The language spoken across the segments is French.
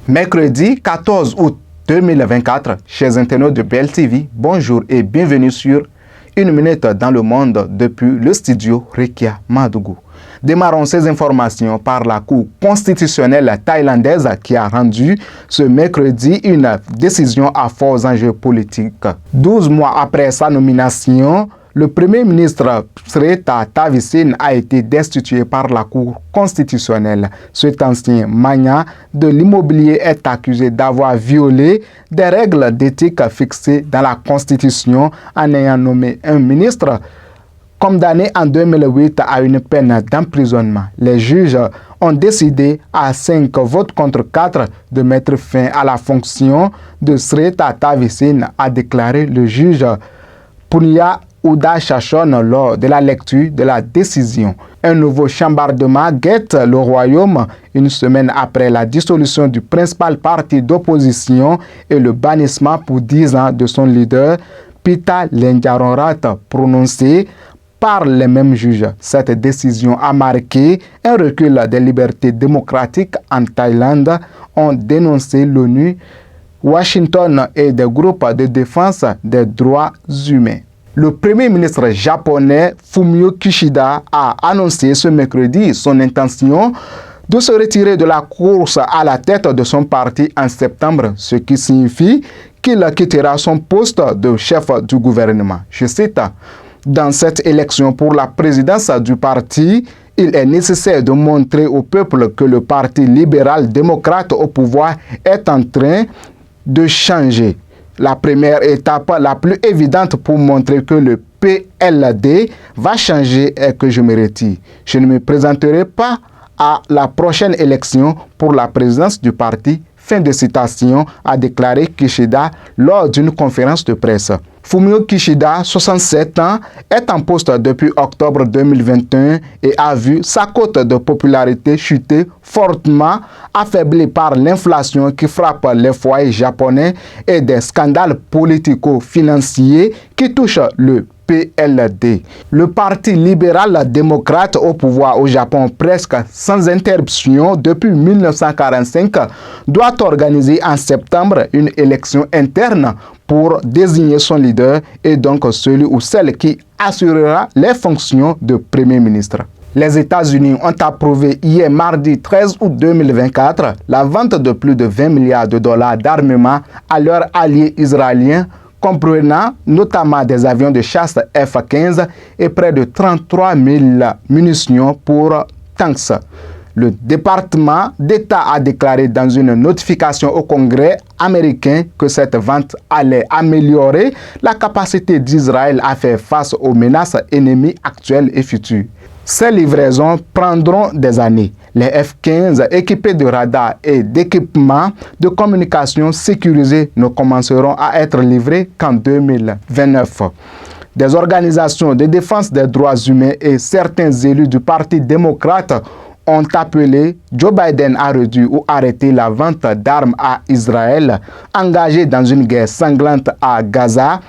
Mercredi 14 août 2024, chers internautes de BLTV, bonjour et bienvenue sur Une minute dans le monde depuis le studio Rekia Madougou. Démarrons ces informations par la Cour constitutionnelle thaïlandaise qui a rendu ce mercredi une décision à forts enjeux politiques. 12 mois après sa nomination, le Premier ministre Srettha Thavisin a été destitué par la Cour constitutionnelle. Cet ancien magnat de l'immobilier est accusé d'avoir violé des règles d'éthique fixées dans la Constitution en ayant nommé un ministre condamné en 2008 à une peine d'emprisonnement. Les juges ont décidé à 5 votes contre 4 de mettre fin à la fonction de Srettha Thavisin, a déclaré le juge Punya Uda Chachon lors de la lecture de la décision. Un nouveau chambardement guette le royaume une semaine après la dissolution du principal parti d'opposition et le bannissement pour 10 ans de son leader, Pita Limjaroenrat, prononcé par les mêmes juges. Cette décision a marqué un recul des libertés démocratiques en Thaïlande, ont dénoncé l'ONU, Washington et des groupes de défense des droits humains. Le Premier ministre japonais Fumio Kishida a annoncé ce mercredi son intention de se retirer de la course à la tête de son parti en septembre, ce qui signifie qu'il quittera son poste de chef du gouvernement. Je cite, « Dans cette élection pour la présidence du parti, il est nécessaire de montrer au peuple que le Parti libéral-démocrate au pouvoir est en train de changer. La première étape la plus évidente pour montrer que le PLD va changer est que je me retire. Je ne me présenterai pas à la prochaine élection pour la présidence du parti. » Fin de citation, a déclaré Kishida lors d'une conférence de presse. Fumio Kishida, 67 ans, est en poste depuis octobre 2021 et a vu sa cote de popularité chuter fortement, affaiblie par l'inflation qui frappe les foyers japonais et des scandales politico-financiers qui touchent le PLD. Le Parti libéral-démocrate au pouvoir au Japon presque sans interruption depuis 1945 doit organiser en septembre une élection interne pour désigner son leader et donc celui ou celle qui assurera les fonctions de Premier ministre. Les États-Unis ont approuvé hier mardi 13 août 2024 la vente de plus de 20 milliards de dollars d'armement à leurs alliés israéliens, comprenant notamment des avions de chasse F-15 et près de 33 000 munitions pour tanks. Le département d'État a déclaré dans une notification au Congrès américain que cette vente allait améliorer la capacité d'Israël à faire face aux menaces ennemies actuelles et futures. Ces livraisons prendront des années. Les F-15 équipés de radars et d'équipements de communication sécurisés ne commenceront à être livrés qu'en 2029. Des organisations de défense des droits humains et certains élus du Parti démocrate ont appelé Joe Biden à réduire ou arrêter la vente d'armes à Israël, engagé dans une guerre sanglante à Gaza,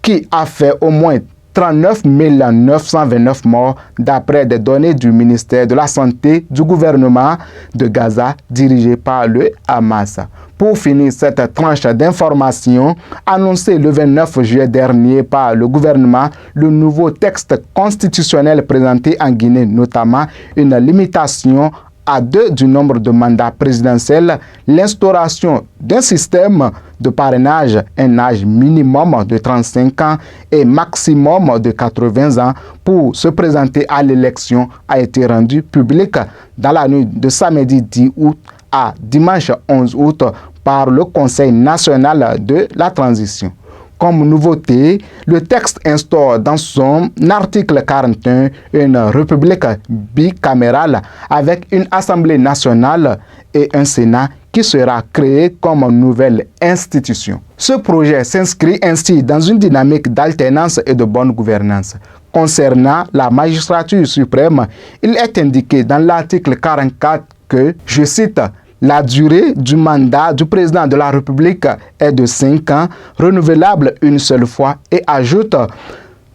qui a fait au moins 39 929 morts d'après des données du ministère de la Santé du gouvernement de Gaza dirigé par le Hamas. Pour finir cette tranche d'information, annoncé le 29 juillet dernier par le gouvernement, le nouveau texte constitutionnel présenté en Guinée, notamment une limitation à 2 du nombre de mandats présidentiels, l'instauration d'un système de parrainage, un âge minimum de 35 ans et maximum de 80 ans pour se présenter à l'élection a été rendu public dans la nuit de samedi 10 août à dimanche 11 août par le Conseil national de la transition. Comme nouveauté, le texte instaure dans son article 41 une république bicamérale avec une Assemblée nationale et un Sénat qui sera créé comme nouvelle institution. Ce projet s'inscrit ainsi dans une dynamique d'alternance et de bonne gouvernance. Concernant la magistrature suprême, il est indiqué dans l'article 44 que, je cite, la durée du mandat du président de la République est de 5 ans, renouvelable une seule fois, et ajoute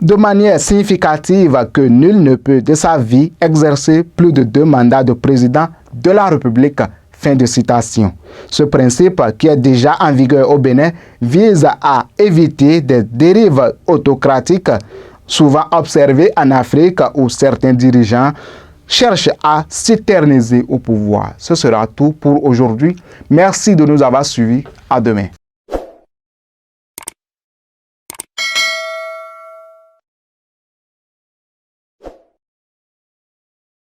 de manière significative que nul ne peut de sa vie exercer plus de 2 mandats de président de la République. Fin de citation. Ce principe, qui est déjà en vigueur au Bénin, vise à éviter des dérives autocratiques souvent observées en Afrique où certains dirigeants cherchent à s'éterniser au pouvoir. Ce sera tout pour aujourd'hui. Merci de nous avoir suivis. À demain.